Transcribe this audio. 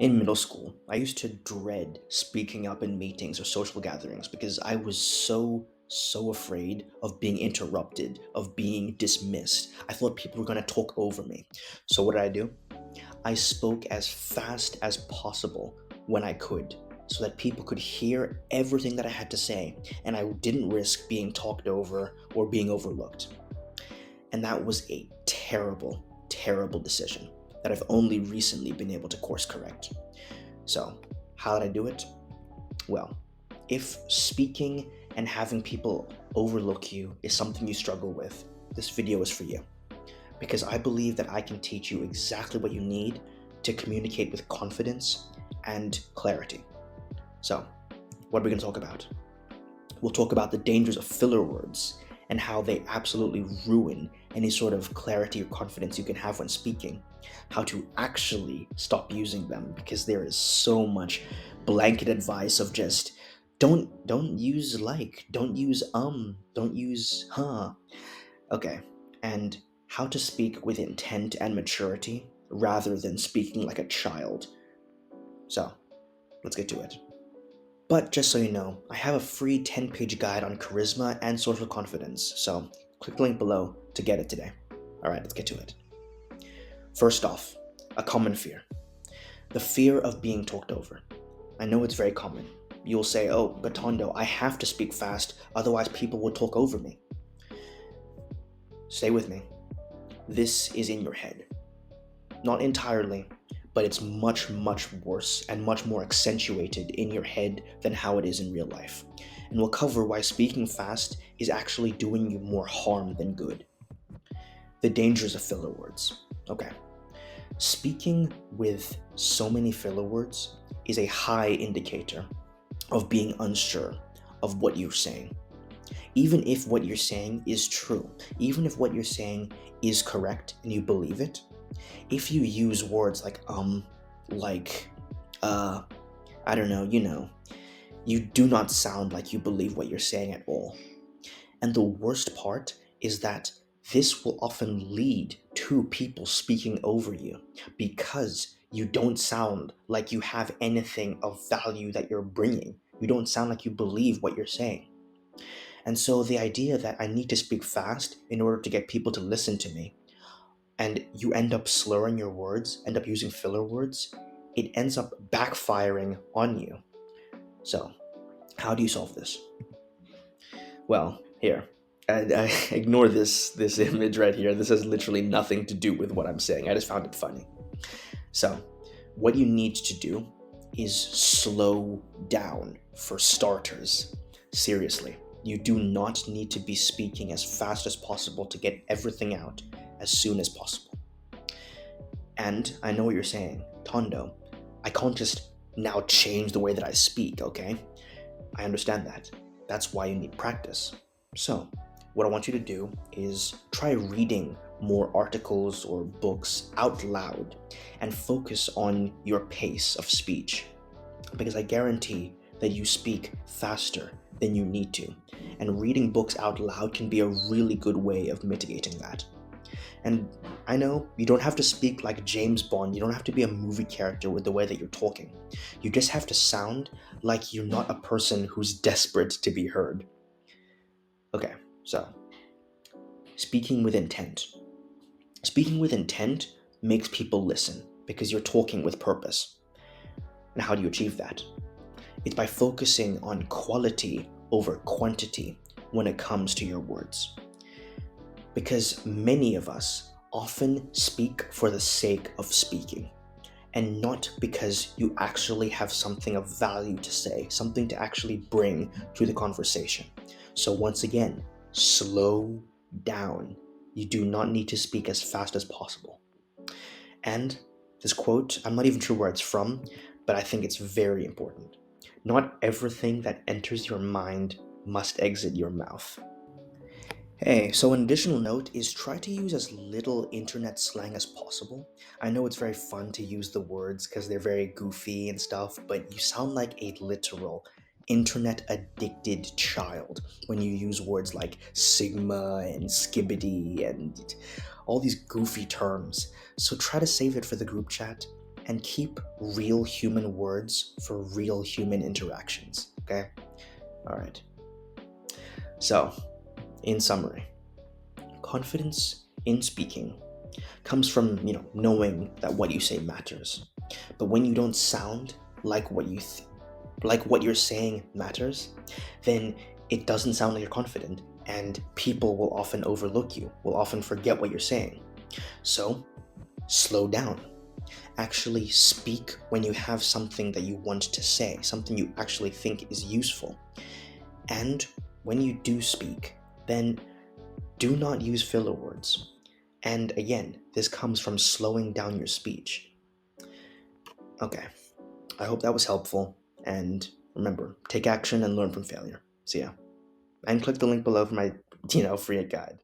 In middle school, I used to dread speaking up in meetings or social gatherings because I was so afraid of being interrupted, of being dismissed. I thought people were going to talk over me. So, what did I do? I spoke as fast as possible when I could so that people could hear everything that I had to say and I didn't risk being talked over or being overlooked. And that was a terrible decision that I've only recently been able to course correct. So, how did I do it? Well, if speaking and having people overlook you is something you struggle with, this video is for you. Because I believe that I can teach you exactly what you need to communicate with confidence and clarity. So, what are we going to talk about? We'll talk about the dangers of filler words and how they absolutely ruin any sort of clarity or confidence you can have when speaking. How to actually stop using them because there is so much blanket advice of just don't use like, don't use don't use huh. Okay. And how to speak with intent and maturity rather than speaking like a child. So, let's get to it. But just so you know, I have a free 10-page guide on charisma and social confidence, so click the link below to get it today. Alright, let's get to it. First off, a common fear. The fear of being talked over. I know it's very common. You'll say, oh, but Tondo, I have to speak fast, otherwise people will talk over me. Stay with me. This is in your head. Not entirely, but it's much worse and much more accentuated in your head than how it is in real life. And we'll cover why speaking fast is actually doing you more harm than good. The dangers of filler words. Okay. Speaking with so many filler words is a high indicator of being unsure of what you're saying. Even if what you're saying is true, even if what you're saying is correct and you believe it, if you use words like, I don't know, you do not sound like you believe what you're saying at all. And the worst part is that this will often lead to people speaking over you because you don't sound like you have anything of value that you're bringing. You don't sound like you believe what you're saying. And so the idea that I need to speak fast in order to get people to listen to me, and you end up slurring your words, end up using filler words, it ends up backfiring on you. So, how do you solve this? Well, here, I ignore this image right here. This has literally nothing to do with what I'm saying. I just found it funny. So, what you need to do is slow down for starters. Seriously, you do not need to be speaking as fast as possible to get everything out as soon as possible. And I know what you're saying, Tondo, I can't just now change the way that I speak, okay? I understand that. That's why you need practice. So, what I want you to do is try reading more articles or books out loud and focus on your pace of speech. Because I guarantee that you speak faster than you need to. And reading books out loud can be a really good way of mitigating that. And I know you don't have to speak like James Bond, you don't have to be a movie character with the way that you're talking. You just have to sound like you're not a person who's desperate to be heard. Okay, so speaking with intent. Speaking with intent makes people listen because you're talking with purpose. And how do you achieve that? It's by focusing on quality over quantity when it comes to your words. Because many of us often speak for the sake of speaking, and not because you actually have something of value to say, something to actually bring to the conversation. So once again, slow down. You do not need to speak as fast as possible. And this quote, I'm not even sure where it's from, but I think it's very important. Not everything that enters your mind must exit your mouth. Hey, so an additional note is try to use as little internet slang as possible. I know it's very fun to use the words because they're very goofy and stuff, but you sound like a literal internet addicted child when you use words like sigma and skibbity and all these goofy terms. So try to save it for the group chat and keep real human words for real human interactions. Okay? All right. So, in summary, confidence in speaking comes from, knowing that what you say matters. But when you don't sound like what you're saying matters, then it doesn't sound like you're confident, and people will often overlook you, will often forget what you're saying. So, slow down. Actually speak when you have something that you want to say, something you actually think is useful. And when you do speak, then do not use filler words. And again, this comes from slowing down your speech. Okay, I hope that was helpful. And remember, take action and learn from failure. See ya. And click the link below for my, free guide.